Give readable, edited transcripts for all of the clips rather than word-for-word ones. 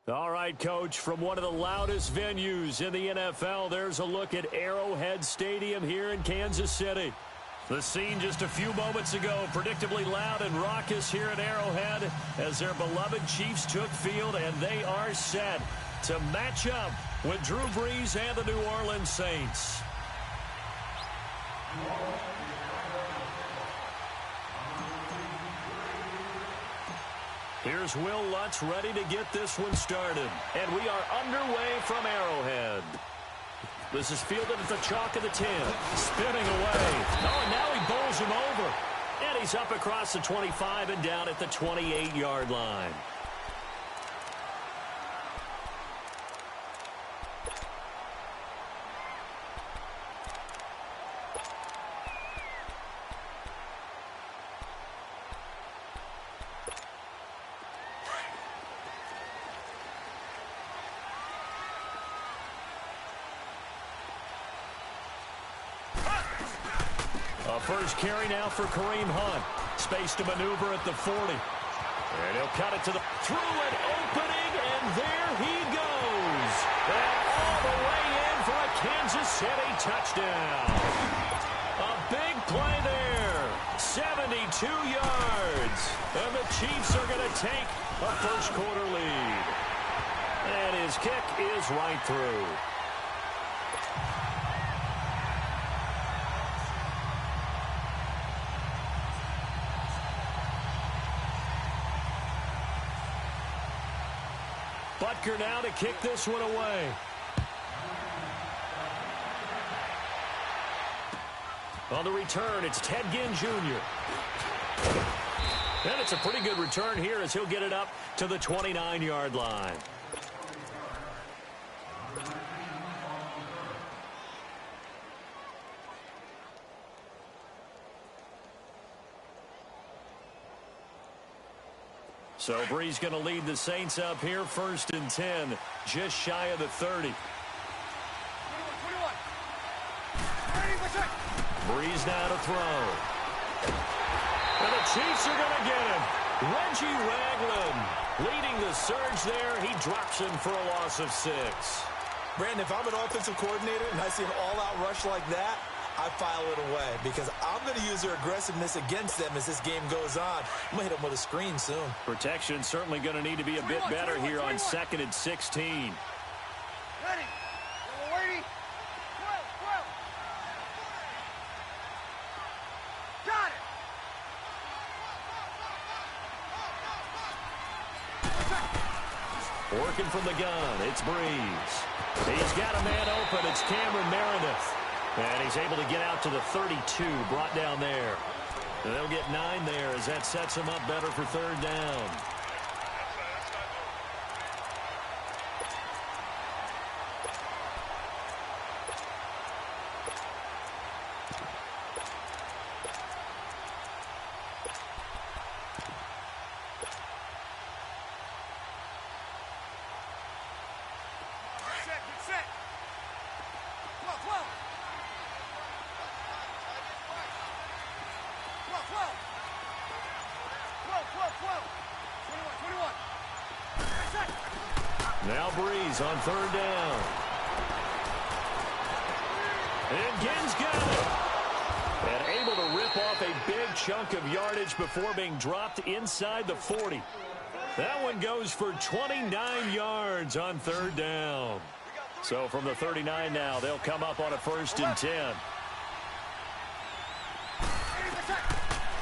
All right, Coach, from one of the loudest venues in the NFL, there's a look at Arrowhead Stadium here in Kansas City. The scene just a few moments ago, predictably loud and raucous here at Arrowhead as their beloved Chiefs took field, and they are set to match up with Drew Brees and the New Orleans Saints. Here's Will Lutz ready to get this one started. And we are underway from Arrowhead. This is fielded at the chalk of the 10. Spinning away. Oh, and now he bowls him over. And he's up across the 25 and down at the 28-yard line. First carry now for Kareem Hunt. Space to maneuver at the 40. And he'll cut it to the through an opening, and there he goes. And all the way in for a Kansas City touchdown. A big play there. 72 yards. And the Chiefs are going to take a first quarter lead. And his kick is right through. Butker now to kick this one away. On the return, it's Ted Ginn Jr. And it's a pretty good return here as he'll get it up to the 29-yard line. So Brees going to lead the Saints up here, 1st and 10, just shy of the 30. Brees now to throw. And the Chiefs are going to get him. Reggie Ragland leading the surge there. He drops him for a loss of 6. Brandon, if I'm an offensive coordinator and I see an all-out rush like that, I file it away because I'm going to use their aggressiveness against them as this game goes on. I'm going to hit them with a screen soon. Protection certainly going to need to be a bit better here on 2nd and 16. Ready. Waiting. Got it. Working from the gun, it's Brees. He's got a man open. It's Cameron Meredith. And he's able to get out to the 32, brought down there. And they'll get 9 there as that sets him up better for 3rd down. Now Brees on 3rd down. And Ginn's got it. And able to rip off a big chunk of yardage before being dropped inside the 40. That one goes for 29 yards on 3rd down. So from the 39 now, they'll come up on a 1st and 10.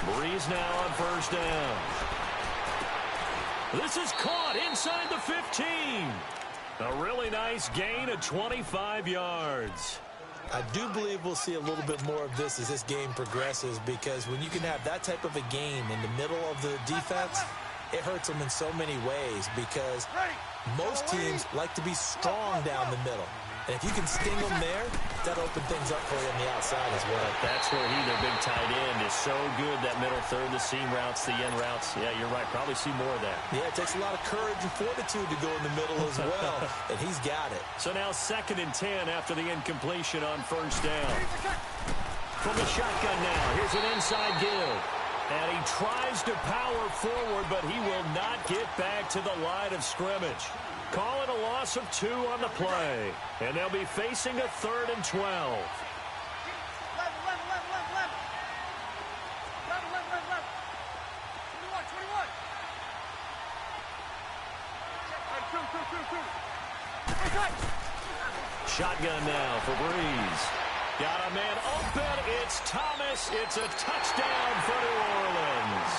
Brees now on 1st down. This is caught inside the 15. A really nice gain of 25 yards. I do believe we'll see a little bit more of this as this game progresses, because when you can have that type of a game in the middle of the defense, it hurts them in so many ways, because most teams like to be strong down the middle. And if you can sting them there, that'll open things up for you on the outside as well. That's where he, their big tight end, is so good. That middle third, the seam routes, the end routes. Yeah, you're right. Probably see more of that. Yeah, it takes a lot of courage and fortitude to go in the middle as well. And he's got it. So now 2nd and 10 after the incompletion on 1st down. From the shotgun now, here's an inside give. And he tries to power forward, but he will not get back to the line of scrimmage. Call it a loss of 2 on the play. And they'll be facing a 3rd and 12. Shotgun now for Breeze. Got a man open. It's Thomas. It's a touchdown for New Orleans.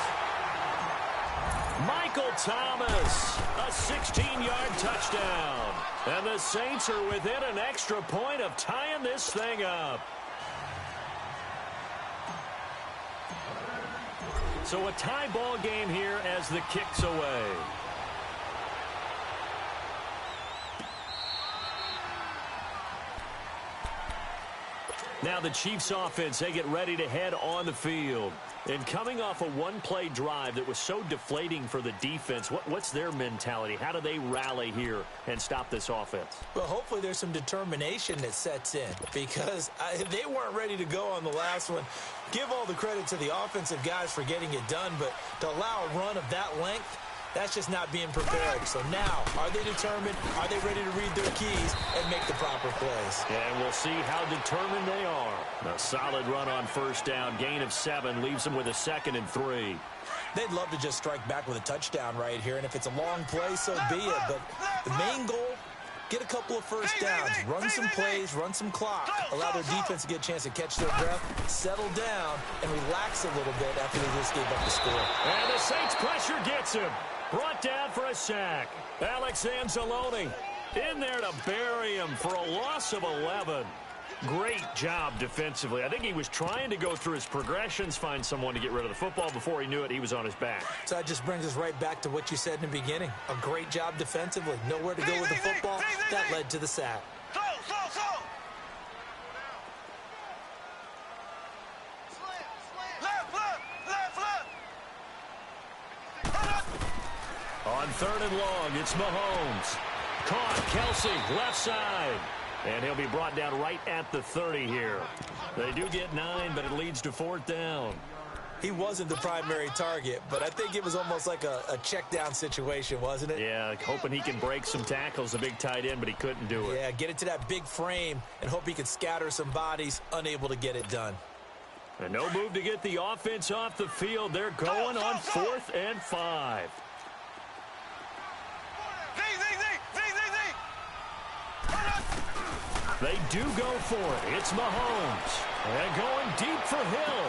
Michael Thomas, a 16-yard touchdown. And the Saints are within an extra point of tying this thing up. So a tie ball game here as the kick's away. Now the Chiefs offense, they get ready to head on the field. And coming off a one-play drive that was so deflating for the defense, what's their mentality? How do they rally here and stop this offense? Well, hopefully there's some determination that sets in because they weren't ready to go on the last one. Give all the credit to the offensive guys for getting it done, but to allow a run of that length, that's just not being prepared. So now, are they determined? Are they ready to read their keys and make the proper plays? And we'll see how determined they are. A solid run on first down. Gain of 7 leaves them with a 2nd and 3. They'd love to just strike back with a touchdown right here. And if it's a long play, so be it. But the main goal, get a couple of first downs. Run some plays, run some clock. Allow their defense to get a chance to catch their breath, settle down, and relax a little bit after they just gave up the score. And the Saints pressure gets him. Brought down for a sack. Alex Anzalone in there to bury him for a loss of 11. Great job defensively. I think he was trying to go through his progressions, find someone to get rid of the football. Before he knew it, he was on his back. So that just brings us right back to what you said in the beginning. A great job defensively. Nowhere to go with the football. That led to the sack. On 3rd and long, it's Mahomes. Caught, Kelsey, left side. And he'll be brought down right at the 30 here. They do get 9, but it leads to 4th down. He wasn't the primary target, but I think it was almost like a check down situation, wasn't it? Yeah, hoping he can break some tackles, a big tight end, but he couldn't do it. Yeah, get it to that big frame and hope he could scatter some bodies, unable to get it done. And no move to get the offense off the field. They're going on 4th and 5. They do go for it. It's Mahomes. And going deep for Hill.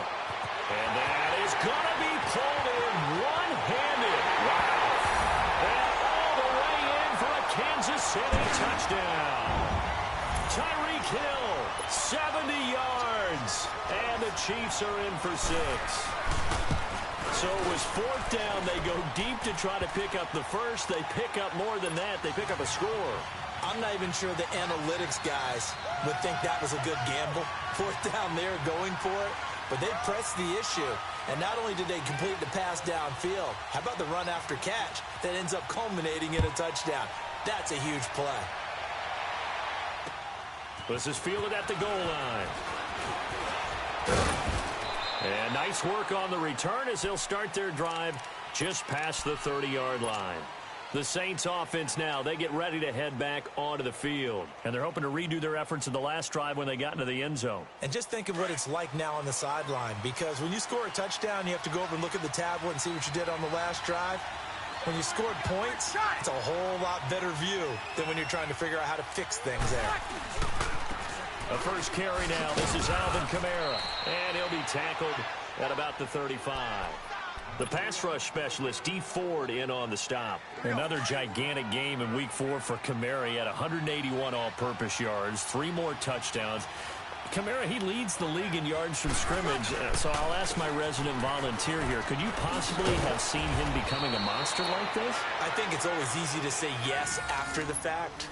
And that is going to be pulled in one-handed. Wow. And all the way in for a Kansas City touchdown. Tyreek Hill, 70 yards. And the Chiefs are in for 6. So it was 4th down. They go deep to try to pick up the first. They pick up more than that. They pick up a score. I'm not even sure the analytics guys would think that was a good gamble. 4th down there going for it. But they pressed the issue. And not only did they complete the pass downfield, how about the run after catch that ends up culminating in a touchdown? That's a huge play. This is fielded at the goal line. And nice work on the return as they'll start their drive just past the 30-yard line. The Saints offense now, they get ready to head back onto the field. And they're hoping to redo their efforts in the last drive when they got into the end zone. And just think of what it's like now on the sideline, because when you score a touchdown, you have to go over and look at the tablet and see what you did on the last drive. When you scored points, it's a whole lot better view than when you're trying to figure out how to fix things there. The first carry now, this is Alvin Kamara. And he'll be tackled at about the 35. The pass rush specialist, D. Ford, in on the stop. Another gigantic game in Week 4 for Kamara. He had 181 all-purpose yards, 3 more touchdowns. Kamara, he leads the league in yards from scrimmage, so I'll ask my resident volunteer here. Could you possibly have seen him becoming a monster like this? I think it's always easy to say yes after the fact,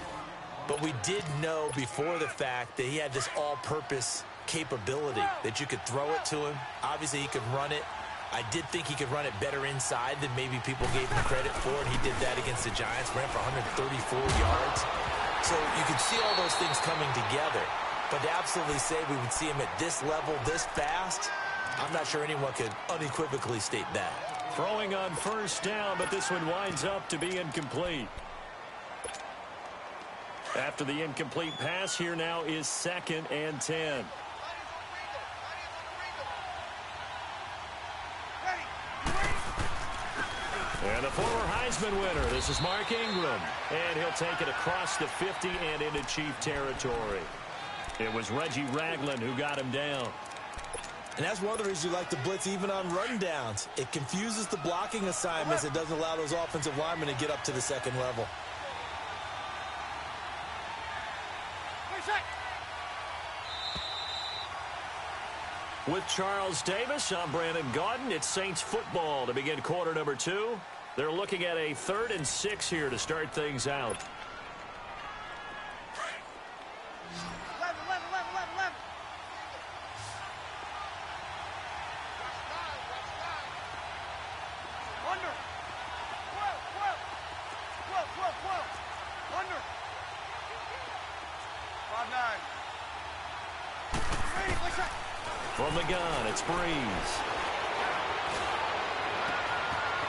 but we did know before the fact that he had this all-purpose capability, that you could throw it to him. Obviously, he could run it. I did think he could run it better inside than maybe people gave him credit for, and he did that against the Giants, ran for 134 yards. So you could see all those things coming together. But to absolutely say we would see him at this level, this fast, I'm not sure anyone could unequivocally state that. Throwing on first down, but this one winds up to be incomplete. After the incomplete pass, here now is 2nd and 10. And the former Heisman winner, this is Mark Ingram. And he'll take it across the 50 and into Chief territory. It was Reggie Ragland who got him down. And that's one of the reasons you like to blitz even on rundowns. It confuses the blocking assignments. It doesn't allow those offensive linemen to get up to the second level. With Charles Davis, I'm Brandon Gaudin. It's Saints football to begin quarter number 2. They're looking at a 3rd and 6 here to start things out. From the gun, it's Breeze.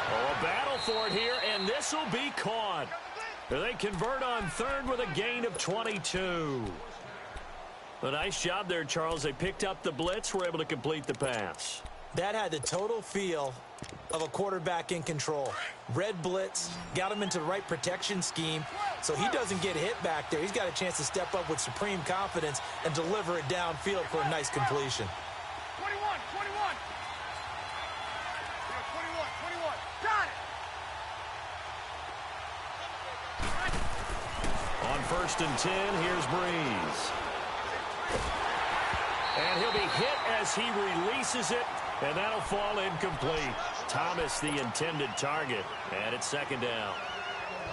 Oh, a battle for it here, and this will be caught. They convert on 3rd with a gain of 22. A nice job there, Charles. They picked up the blitz, were able to complete the pass. That had the total feel of a quarterback in control. Red blitz, got him into the right protection scheme, so he doesn't get hit back there. He's got a chance to step up with supreme confidence and deliver it downfield for a nice completion. 21. Got it. On 1st and 10, here's Breeze. And he'll be hit as he releases it, and that'll fall incomplete. Thomas, the intended target, and it's 2nd down.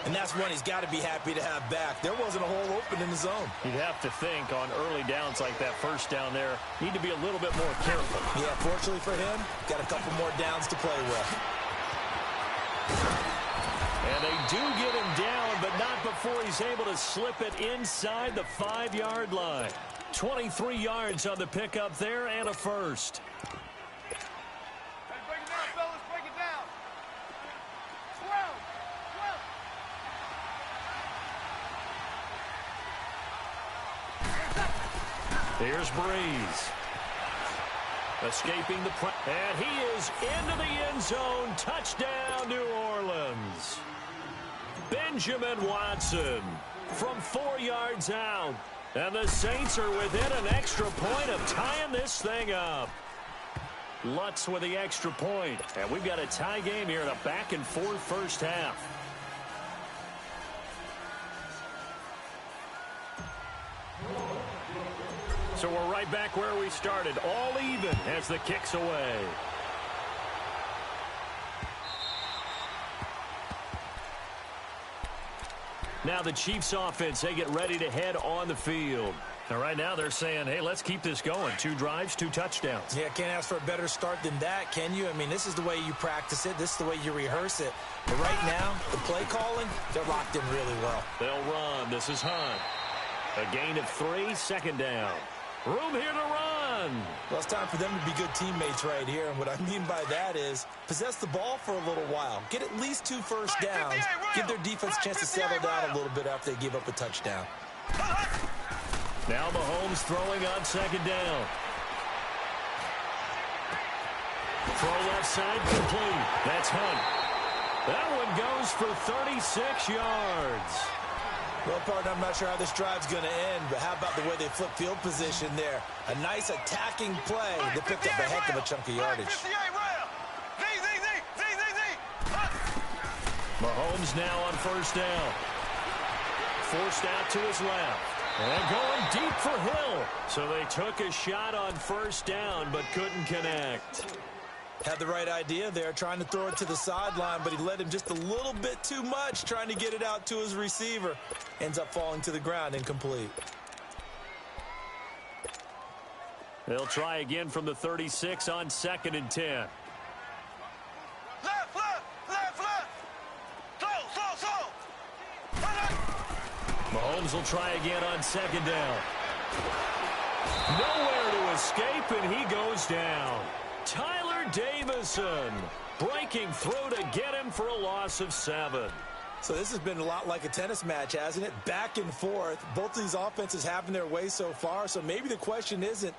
And that's one he's got to be happy to have back. There wasn't a hole open in the zone. You'd have to think on early downs like that, first down there, need to be a little bit more careful. Yeah, fortunately for him, got a couple more downs to play with. And they do get him down, but not before he's able to slip it inside the 5-yard line. 23 yards on the pickup there and a first. Break it down, fellas. Break it down. 12. Here's Breeze. Escaping the press. And he is into the end zone. Touchdown, New Orleans. Benjamin Watson from 4 yards out. And the Saints are within an extra point of tying this thing up. Lutz with the extra point. And we've got a tie game here in a back-and-forth first half. So we're right back where we started. All even as the kick's away. Now the Chiefs offense, they get ready to head on the field. And right now they're saying, hey, let's keep this going. 2 drives, 2 touchdowns. Yeah, can't ask for a better start than that, can you? I mean, this is the way you practice it. This is the way you rehearse it. But right now, the play calling, they're locked in really well. They'll run. This is Hunt. A gain of 3, 2nd down. Room here to run. Well, it's time for them to be good teammates right here. And what I mean by that is possess the ball for a little while. Get at least 2 first downs. Give their defense a chance to settle down a little bit after they give up a touchdown. Now Mahomes throwing on 2nd down. Throw left side complete. That's Hunt. That one goes for 36 yards. Well, partner, I'm not sure how this drive's going to end, but how about the way they flip field position there? A nice attacking play that picked up a heck of a chunk of yardage. Mahomes now on 1st down. Forced out to his left. And going deep for Hill. So they took a shot on 1st down, but couldn't connect. Had the right idea there, trying to throw it to the sideline, but he led him just a little bit too much, trying to get it out to his receiver. Ends up falling to the ground, incomplete. They'll try again from the 36 on 2nd and 10. Left. Slow. Mahomes will try again on 2nd down. Nowhere to escape, and he goes down. Tyler Davison breaking through to get him for a loss of 7. So this has been a lot like a tennis match, hasn't it? Back and forth. Both of these offenses having their way so far. So maybe the question isn't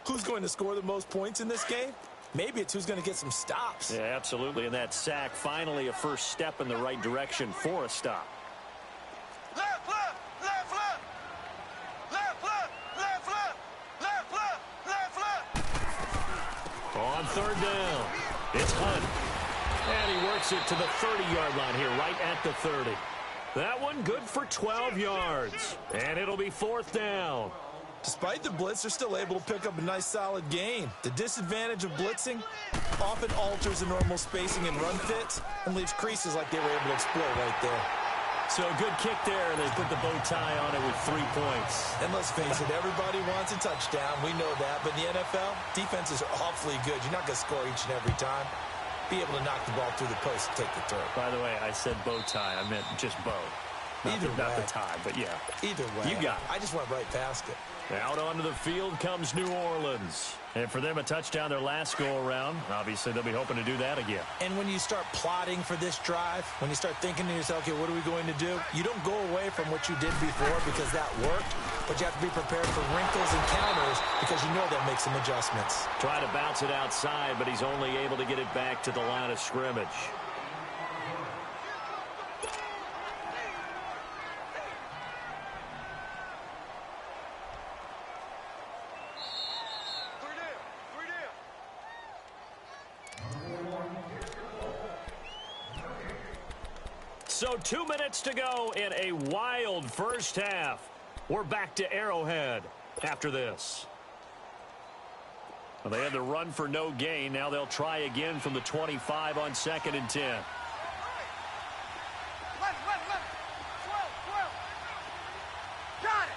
who's going to score the most points in this game. Maybe it's who's going to get some stops. Yeah, absolutely. And that sack, finally a first step in the right direction for a stop. Left, left, left, left. Left, left, left, left. Left, left, left, left. On third down, it's Hunt. And he works it to the 30-yard line here, right at the 30. That one good for 12 yards. And it'll be fourth down. Despite the blitz, they're still able to pick up a nice, solid gain. The disadvantage of blitzing often alters the normal spacing and run fits and leaves creases like they were able to exploit right there. So a good kick there, and they put the bow tie on it with 3 points. And let's face it, everybody wants a touchdown. We know that. But in the NFL, defenses are awfully good. You're not going to score each and every time. Be able to knock the ball through the post and take the throw. By the way, I said bow tie. I meant just bow. Not the tie, but yeah. Either way. You got it. I just went right past it. Out onto the field comes New Orleans. And for them, a touchdown their last go-around. Obviously, they'll be hoping to do that again. And when you start plotting for this drive, when you start thinking to yourself, okay, what are we going to do? You don't go away from what you did before because that worked, but you have to be prepared for wrinkles and counters because you know they'll make some adjustments. Try to bounce it outside, but he's only able to get it back to the line of scrimmage. So 2 minutes to go in a wild first half. We're back to Arrowhead after this. Well, they had the run for no gain. Now they'll try again from the 25 on 2nd and 10. Left, left, left. 12, 12. Got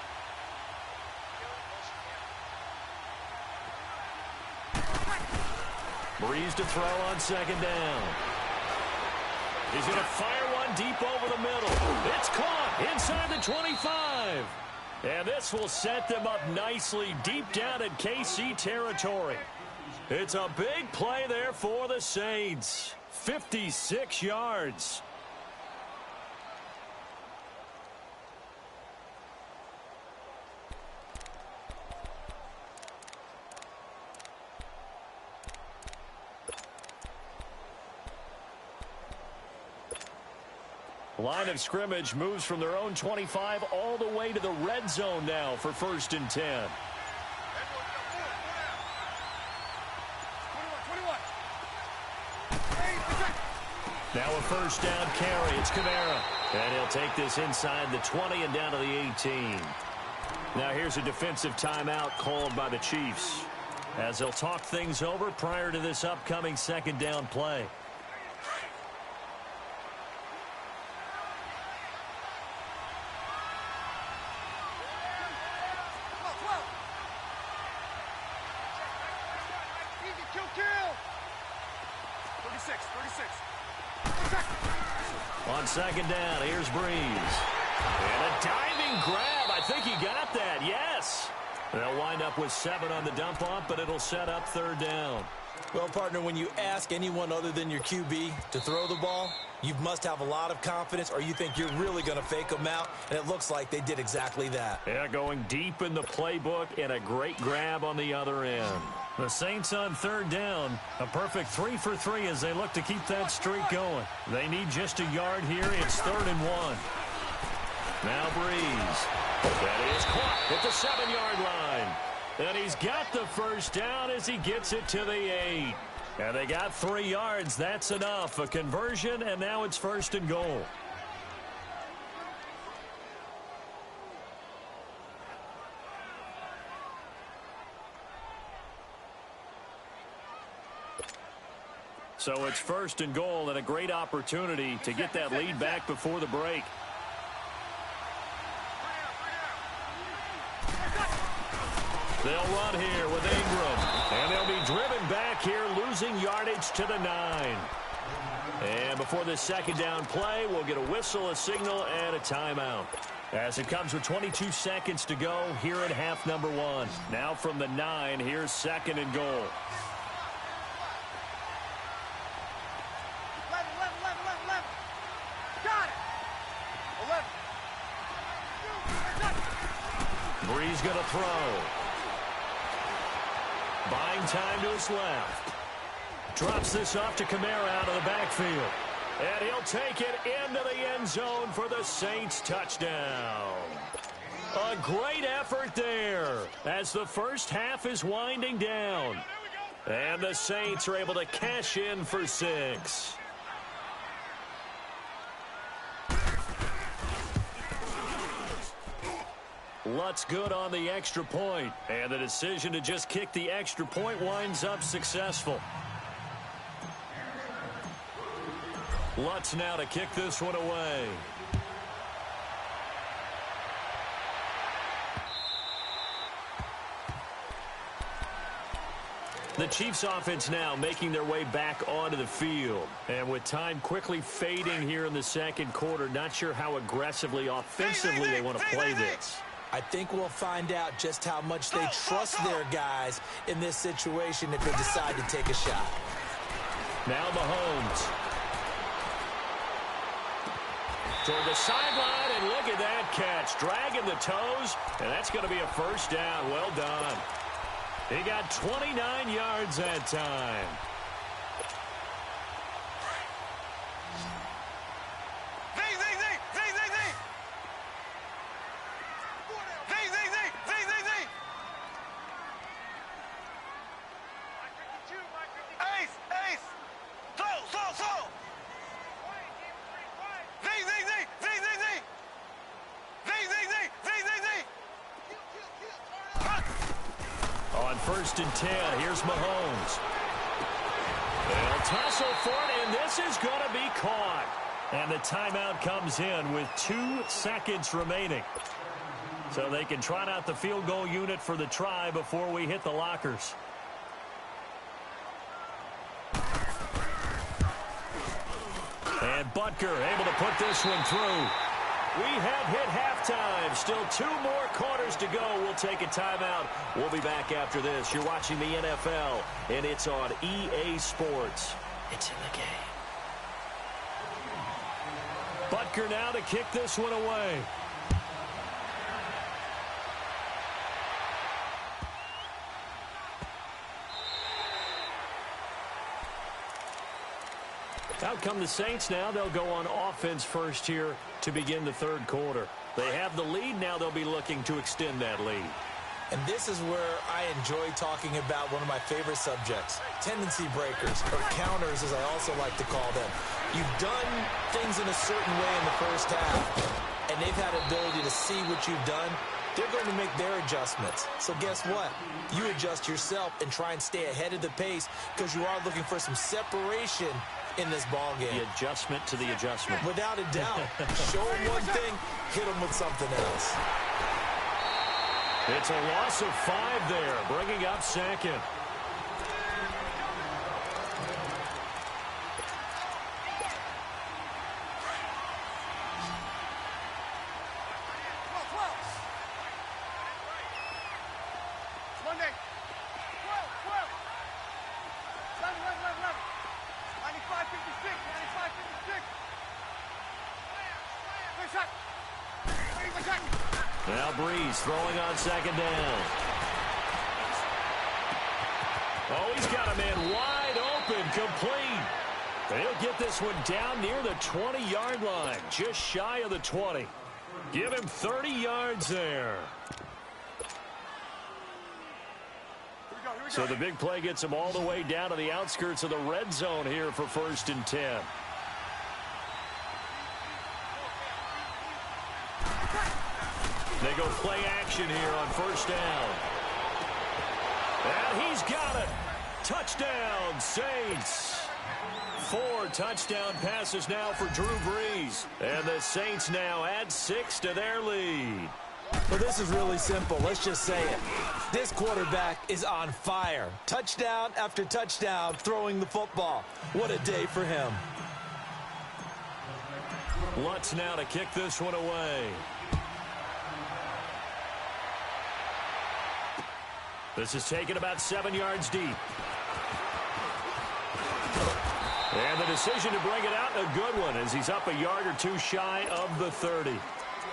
it. Breeze to throw on 2nd down. He's going to fire one deep over the middle. It's caught inside the 25. And this will set them up nicely deep down in KC territory. It's a big play there for the Saints. 56 yards. Line of scrimmage moves from their own 25 all the way to the red zone now for 1st and 10. 21. Now a first down carry. It's Kamara. And he'll take this inside the 20 and down to the 18. Now here's a defensive timeout called by the Chiefs as they'll talk things over prior to this upcoming 2nd down play. On 2nd down, here's Breeze. And a diving grab. I think he got that. Yes. They'll wind up with 7 on the dump off, but it'll set up 3rd down. Well, partner, when you ask anyone other than your QB to throw the ball, you must have a lot of confidence or you think you're really going to fake them out, and it looks like they did exactly that. Yeah, going deep in the playbook and a great grab on the other end. The Saints on 3rd down, a perfect 3 for 3 as they look to keep that streak going. They need just a yard here. It's 3rd and 1. Now Breeze. That is caught at the 7-yard line. And he's got the first down as he gets it to the 8. And they got 3 yards. That's enough. A conversion, and now it's 1st and goal. So it's 1st and goal and a great opportunity to get that lead back before the break. They'll run here with Ingram. And they'll be driven back here, losing yardage to the 9. And before this 2nd down play, we'll get a whistle, a signal, and a timeout. As it comes with 22 seconds to go here at half number 1. Now from the 9, here's 2nd and goal. Brees going to throw. Buying time to his left. Drops this off to Kamara out of the backfield. And he'll take it into the end zone for the Saints touchdown. A great effort there as the first half is winding down. And the Saints are able to cash in for 6. Lutz good on the extra point. And the decision to just kick the extra point winds up successful. Lutz now to kick this one away. The Chiefs offense now making their way back onto the field. And with time quickly fading here in the second quarter, not sure how aggressively, offensively they want to play this. I think we'll find out just how much they trust their guys in this situation if they decide to take a shot. Now Mahomes. Toward the sideline, and look at that catch. Dragging the toes, and that's going to be a first down. Well done. He got 29 yards that time. First and 10. Here's Mahomes. They'll tussle for it, and this is going to be caught. And the timeout comes in with 2 seconds remaining. So they can trot out the field goal unit for the try before we hit the lockers. And Butker able to put this one through. We have hit halftime. Still 2 more quarters to go. We'll take a timeout. We'll be back after this. You're watching the NFL, and it's on EA Sports. It's in the game. Butker now to kick this one away. Out come the Saints now. They'll go on offense first here to begin the third quarter. They have the lead. Now they'll be looking to extend that lead. And this is where I enjoy talking about one of my favorite subjects, tendency breakers, or counters as I also like to call them. You've done things in a certain way in the first half, and they've had the ability to see what you've done. They're going to make their adjustments. So guess what? You adjust yourself and try and stay ahead of the pace because you are looking for some separation in this ball game. The adjustment to the adjustment. Without a doubt. Show them one thing, hit them with something else. It's a loss of 5 there, bringing up second. Now Brees throwing on second down. Oh, he's got a man wide open, complete. And he'll get this one down near the 20-yard line, just shy of the 20. Give him 30 yards there. So the big play gets him all the way down to the outskirts of the red zone here for 1st and 10. They go play action here on 1st down. And he's got it. Touchdown, Saints. 4 touchdown passes now for Drew Brees. And the Saints now add 6 to their lead. Well, this is really simple. Let's just say it. This quarterback is on fire. Touchdown after touchdown throwing the football. What a day for him. Lutz now to kick this one away. This is taken about 7 yards deep. And the decision to bring it out, a good one, as he's up a yard or 2 shy of the 30.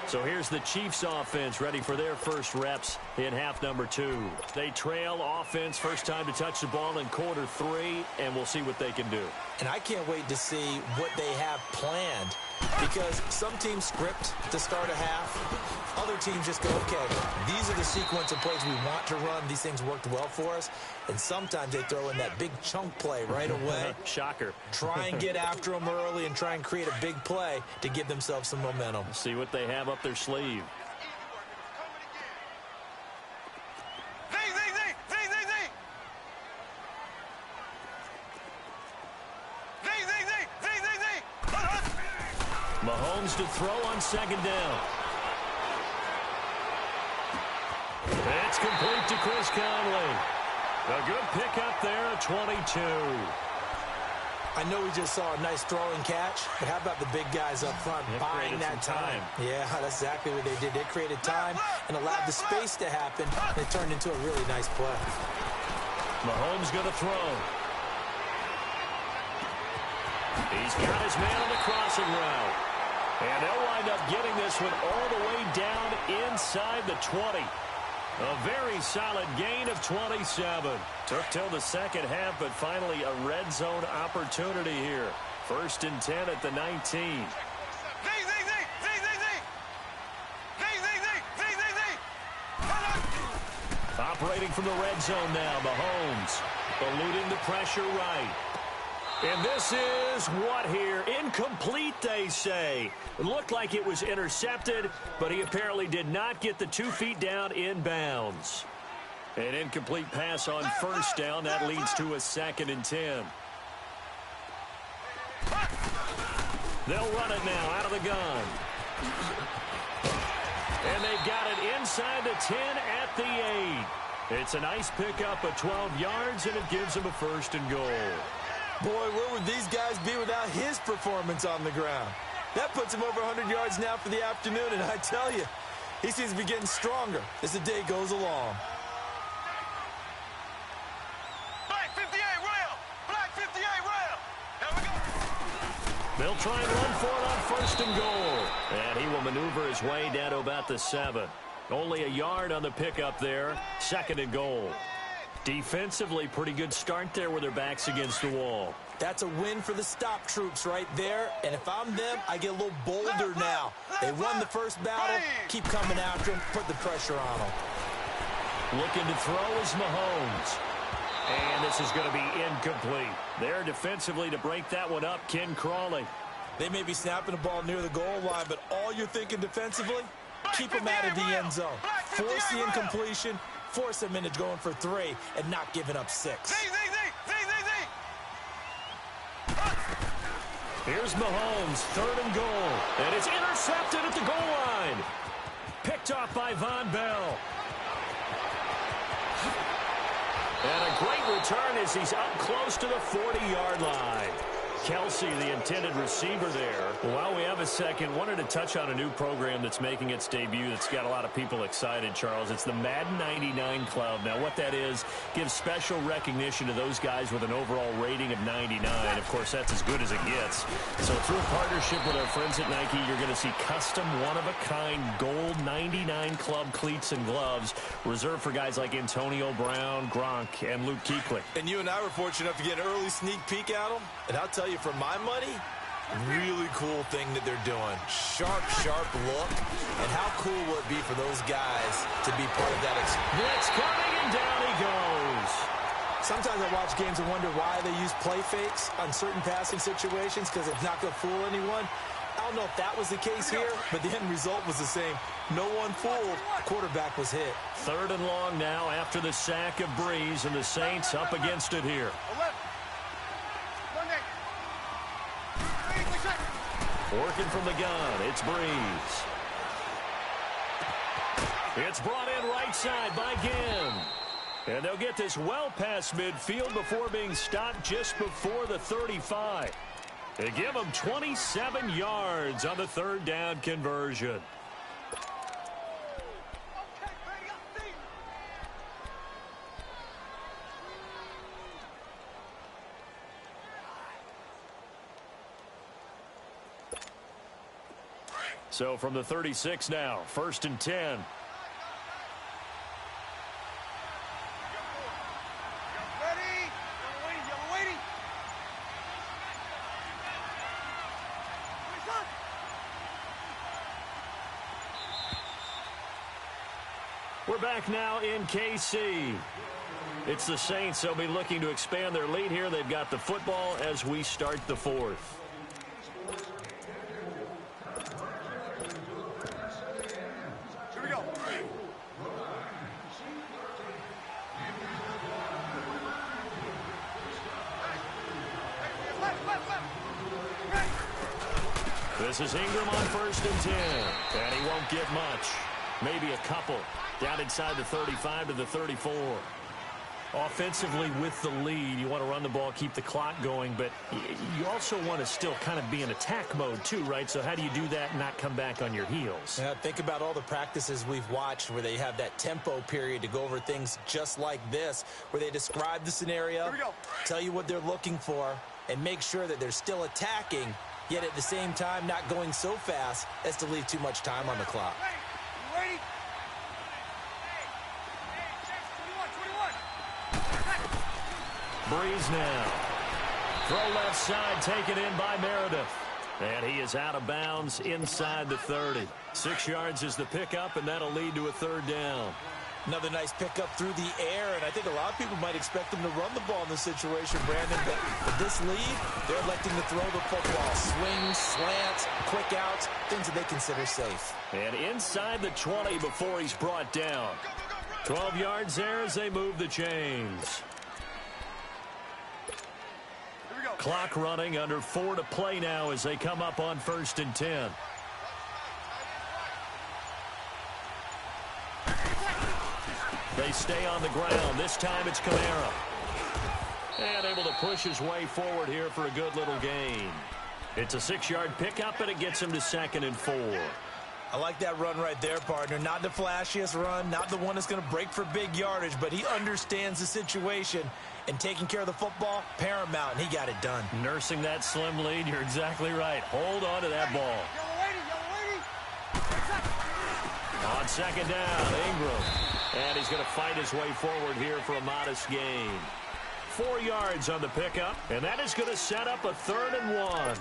So here's the Chiefs offense ready for their first reps in half number 2. They trail offense, first time to touch the ball in quarter 3, and we'll see what they can do. And I can't wait to see what they have planned, because some teams script to start a half. Other teams just go, okay, these are the sequence of plays we want to run. These things worked well for us. And sometimes they throw in that big chunk play right away. Shocker. Try and get after them early and try and create a big play to give themselves some momentum. See what they have up their sleeve. Mahomes to throw on second down. It's complete to Chris Conley. A good pickup there at 22. I know we just saw a nice throwing catch, but how about the big guys up front buying that time? Yeah, that's exactly what they did. They created time and allowed the space to happen, and it turned into a really nice play. Mahomes going to throw. He's got his man on the crossing route. And they'll wind up getting this one all the way down inside the 20. A very solid gain of 27. Took till the second half, but finally a red zone opportunity here. 1st and 10 at the 19. Operating from the red zone now, Mahomes. Eluding the pressure right. And this is what here? Incomplete, they say. It looked like it was intercepted, but he apparently did not get the 2 feet down in bounds. An incomplete pass on first down. That leads to a 2nd and 10. They'll run it now out of the gun. And they've got it inside the 10 at the 8. It's a nice pickup of 12 yards, and it gives them a 1st and goal. Boy, where would these guys be without his performance on the ground? That puts him over 100 yards now for the afternoon, and I tell you, he seems to be getting stronger as the day goes along. Black 58 rail! Black 58 rail! Here we go! They'll try and run for it on 1st and goal. And he will maneuver his way down to about the 7. Only a yard on the pickup there. 2nd and goal. Defensively, pretty good start there with their backs against the wall. That's a win for the stop troops right there. And if I'm them, I get a little bolder now. They won the first battle. Keep coming after them. Put the pressure on them. Looking to throw is Mahomes. And this is going to be incomplete. There defensively to break that one up, Ken Crawley. They may be snapping the ball near the goal line, but all you're thinking defensively, keep them out of the end zone. Force the incompletion. Force them into going for 3 and not giving up 6. Here's Mahomes, 3rd and goal. And it's intercepted at the goal line. Picked off by Von Bell. And a great return as he's up close to the 40-yard line. Kelsey, the intended receiver there. While we have a second, wanted to touch on a new program that's making its debut that's got a lot of people excited, Charles. It's the Madden 99 Club. Now, what that is, gives special recognition to those guys with an overall rating of 99. Of course, that's as good as it gets. So through a partnership with our friends at Nike, you're going to see custom, one-of-a-kind gold 99 Club cleats and gloves reserved for guys like Antonio Brown, Gronk, and Luke Kuechly. And you and I were fortunate enough to get an early sneak peek at them. And I'll tell you, for my money, really cool thing that they're doing. Sharp look. And how cool will it be for those guys to be part of that experience? Blitz coming, and down he goes. Sometimes I watch games and wonder why they use play fakes on certain passing situations, because it's not going to fool anyone. I don't know if that was the case here, but the end result was the same. No one fooled. The quarterback was hit. 3rd and long now after the sack of Breeze, and the Saints up against it here. Working from the gun, it's Breeze. It's brought in right side by Ginn. And they'll get this well past midfield before being stopped just before the 35. They give them 27 yards on the 3rd down conversion. So from the 36 now, 1st and 10. We're back now in KC. It's the Saints. They'll be looking to expand their lead here. They've got the football as we start the 4th. Here we go. This is Ingram on 1st and 10. And he won't get much. Maybe a couple. Down inside the 35 to the 34. Offensively with the lead, you want to run the ball, keep the clock going, but you also want to still kind of be in attack mode too, right? So how do you do that and not come back on your heels? Yeah, think about all the practices we've watched where they have that tempo period to go over things just like this, where they describe the scenario, tell you what they're looking for, and make sure that they're still attacking, yet at the same time not going so fast as to leave too much time on the clock. Ready? Breeze now. Throw left side, taken in by Meredith. And he is out of bounds inside the 30. 6 yards is the pickup, and that'll lead to a 3rd down. Another nice pickup through the air, and I think a lot of people might expect them to run the ball in this situation, Brandon, but with this lead, they're electing to throw the football. Swings, slants, quick outs, things that they consider safe. And inside the 20 before he's brought down. 12 yards there as they move the chains. Clock running, under 4 to play now as they come up on 1st and 10. They stay on the ground. This time it's Kamara. And able to push his way forward here for a good little gain. It's a 6-yard pickup, and it gets him to 2nd and 4. I like that run right there, partner. Not the flashiest run, not the one that's going to break for big yardage, but he understands the situation, and taking care of the football, paramount, and he got it done. Nursing that slim lead, you're exactly right. Hold on to that ball. On 2nd down, Ingram. And he's going to fight his way forward here for a modest gain. 4 yards on the pickup, and that is going to set up a 3rd and 1.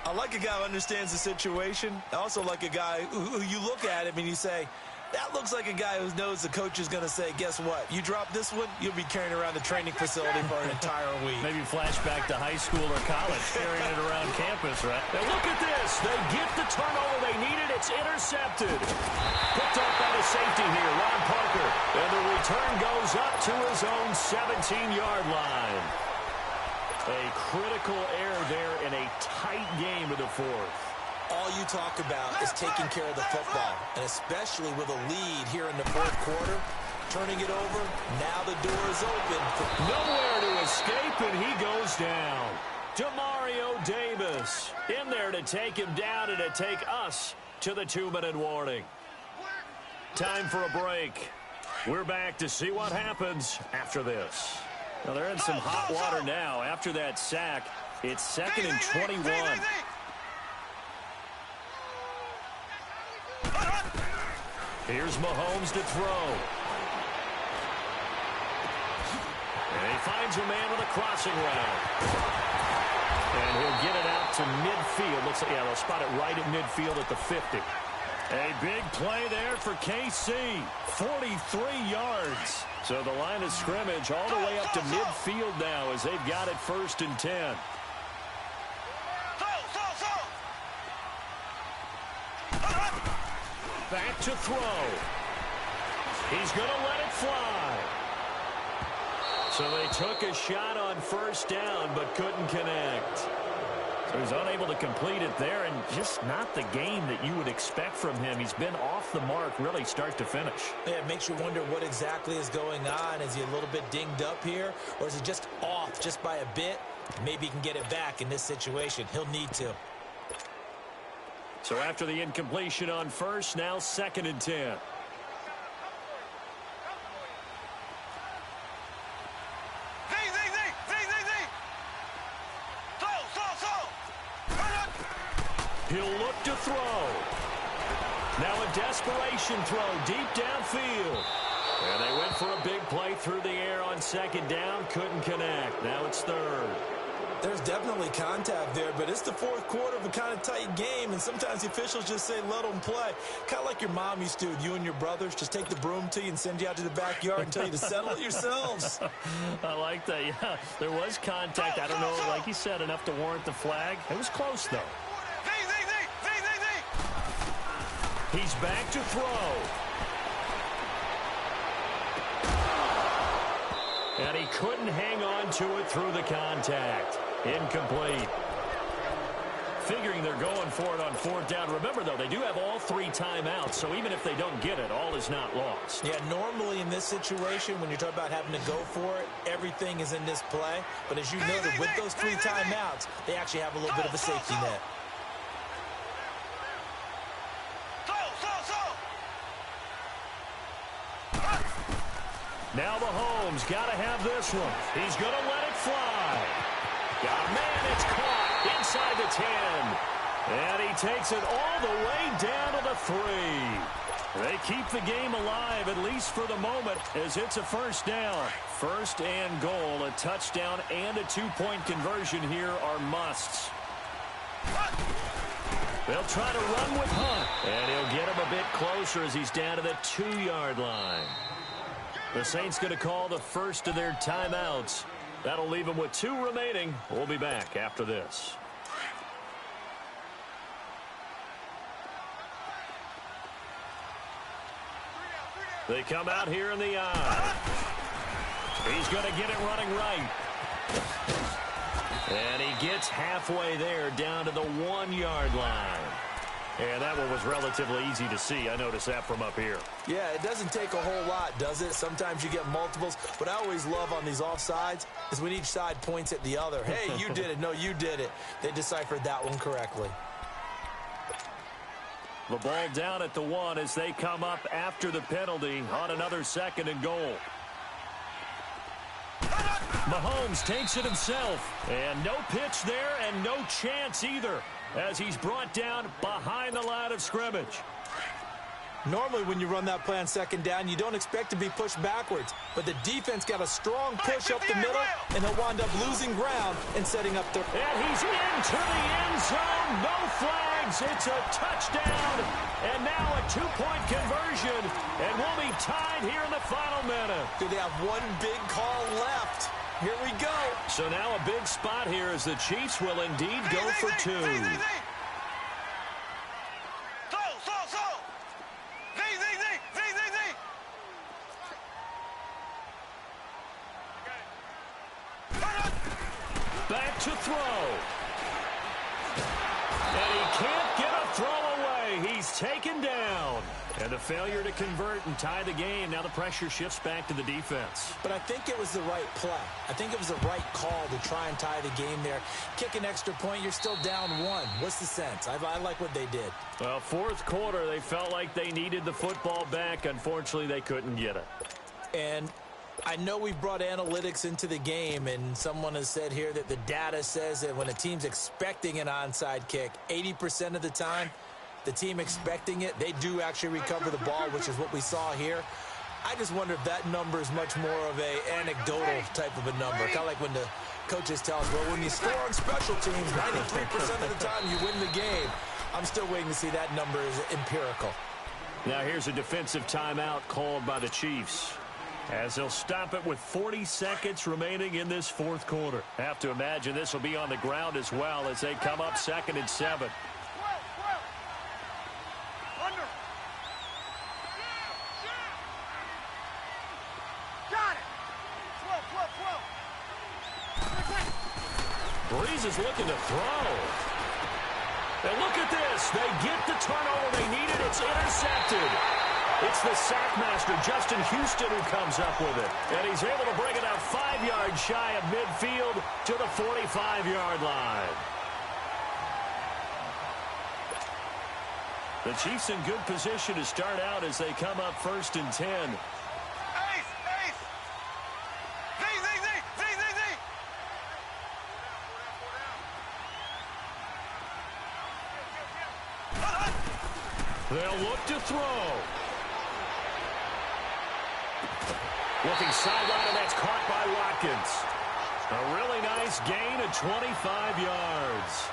I like a guy who understands the situation. I also like a guy who you look at him and you say, that looks like a guy who knows the coach is going to say, guess what? You drop this one, you'll be carrying around the training facility for an entire week. Maybe flashback to high school or college, carrying it around campus, right? And look at this. They get the turnover they needed. It's intercepted. Picked up by the safety here, Ron Parker. And the return goes up to his own 17-yard line. A critical error there in a tight game of the 4th. All you talk about is taking care of the football, and especially with a lead here in the 4th quarter, turning it over, now the door is open. Nowhere to escape, and he goes down. Demario Davis in there to take him down and to take us to the 2-minute warning. Time for a break. We're back to see what happens after this. Now they're in some hot water now. After that sack, it's 2nd and 21. Here's Mahomes to throw. And he finds a man with a crossing route. And he'll get it out to midfield. Looks like, yeah, they'll spot it right at midfield at the 50. A big play there for KC. 43 yards. So the line of scrimmage all the way up to midfield now as they've got it 1st and 10. Back to throw. He's going to let it fly. So they took a shot on 1st down but couldn't connect. So he's unable to complete it there, and just not the game that you would expect from him. He's been off the mark really start to finish. Yeah, it makes you wonder what exactly is going on. Is he a little bit dinged up here, or is he just off just by a bit? Maybe he can get it back in this situation. He'll need to. So after the incompletion on 1st, now 2nd and 10. He'll look to throw. Now a desperation throw deep downfield. And they went for a big play through the air on second down. Couldn't connect. Now it's third. There's definitely contact there, but it's the fourth quarter of a kind of tight game, and sometimes the officials just say, let them play. Kind of like your mom used to with you and your brothers. Just take the broom to you and send you out to the backyard and tell you to settle it yourselves. I like that, yeah. There was contact. I don't know, like you said, enough to warrant the flag. It was close, though. He's back to throw. And he couldn't hang on to it through the contact. Incomplete. Figuring they're going for it on fourth down. Remember, though, they do have all three timeouts, so even if they don't get it, all is not lost. Yeah, normally in this situation, when you're talking about having to go for it, everything is in this play. But as you noted, with those three timeouts, they actually have a little bit of a safety net. Now Mahomes got to have this one. He's going to let it fly. Got a man, it's caught inside the 10. And he takes it all the way down to the 3. They keep the game alive, at least for the moment, as it's a first down. First and goal, a touchdown and a two-point conversion here are musts. They'll try to run with Hunt. And he'll get him a bit closer as he's down to the 2-yard line. The Saints going to call the first of their timeouts. That'll leave them with 2 remaining. We'll be back after this. They come out here in the eye. He's going to get it running right. And he gets halfway there down to the 1-yard line. And that one was relatively easy to see. I noticed that from up here. Yeah, it doesn't take a whole lot, does it? Sometimes you get multiples. What I always love on these offsides is when each side points at the other. Hey, you did it. No, you did it. They deciphered that one correctly. The ball down at the 1 as they come up after the penalty on another second and goal. Mahomes takes it himself. And no pitch there and no chance either, as he's brought down behind the line of scrimmage. Normally when you run that play on second down, you don't expect to be pushed backwards. But the defense got a strong push up the middle, and he'll wind up losing ground and setting up the... And he's into the end zone. No flags. It's a touchdown. And now a two-point conversion. And we'll be tied here in the final minute. Do they have one big call left? Here we go. So now a big spot here as the Chiefs will indeed go for 2. Back to throw. And he can't get a throw away. He's taken down. And the failure to convert and tie the game. Now the pressure shifts back to the defense. But I think it was the right play. I think it was the right call to try and tie the game there. Kick an extra point, you're still down 1. What's the sense? I like what they did. Well, fourth quarter, they felt like they needed the football back. Unfortunately, they couldn't get it. And I know we brought analytics into the game, and someone has said here that the data says that when a team's expecting an onside kick, 80% of the time, the team expecting it, they do actually recover the ball, which is what we saw here. I just wonder if that number is much more of a anecdotal type of a number. Kind of like when the coaches tell us, well, when you score on special teams, 93% of the time you win the game. I'm still waiting to see that number is empirical. Now here's a defensive timeout called by the Chiefs, as they'll stop it with 40 seconds remaining in this fourth quarter. Have to imagine this will be on the ground as well as they come up 2nd and 7. Breeze is looking to throw. And look at this. They get the turnover they needed. It's intercepted. It's the sackmaster, Justin Houston, who comes up with it. And he's able to bring it out 5 yards shy of midfield to the 45-yard line. The Chiefs in good position to start out as they come up 1st and 10. They'll look to throw. Looking sideline, and that's caught by Watkins. A really nice gain of 25 yards.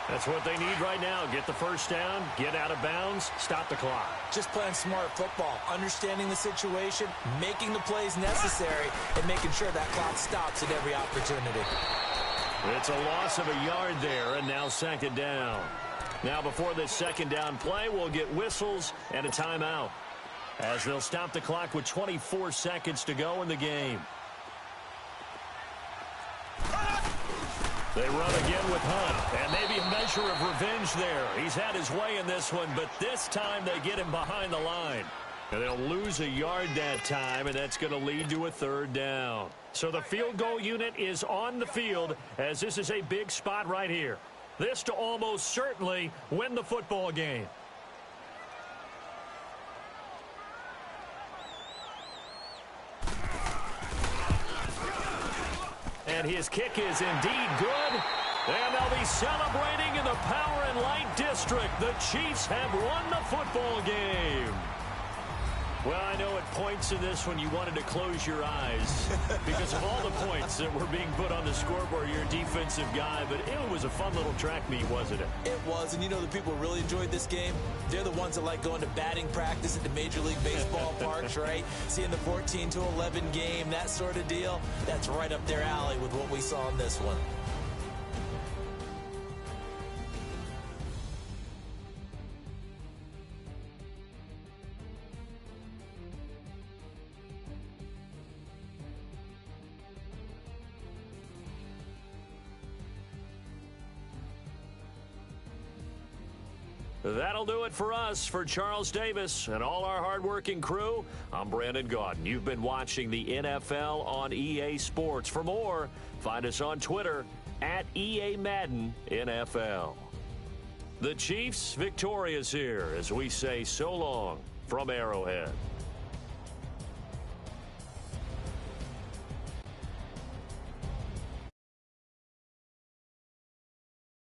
That's what they need right now. Get the first down, get out of bounds, stop the clock. Just playing smart football, understanding the situation, making the plays necessary, and making sure that clock stops at every opportunity. It's a loss of a yard there, and now second down. Now before this second down play, we'll get whistles and a timeout, as they'll stop the clock with 24 seconds to go in the game. They run again with Hunt, and maybe a measure of revenge there. He's had his way in this one, but this time they get him behind the line. And they'll lose a yard that time, and that's going to lead to a third down. So the field goal unit is on the field, as this is a big spot right here. This to almost certainly win the football game. And his kick is indeed good. And they'll be celebrating in the Power and Light District. The Chiefs have won the football game. Well, I know at points in this one you wanted to close your eyes because of all the points that were being put on the scoreboard. You're a defensive guy, but it was a fun little track meet, wasn't it? It was, and you know the people who really enjoyed this game? They're the ones that like going to batting practice at the Major League Baseball parks, right? Seeing the 14-11 game, that sort of deal. That's right up their alley with what we saw in this one. That'll do it for us. For Charles Davis and all our hardworking crew, I'm Brandon Gaudin. You've been watching the NFL on EA Sports. For more, find us on Twitter at EA Madden NFL. The Chiefs victorious here as we say so long from Arrowhead.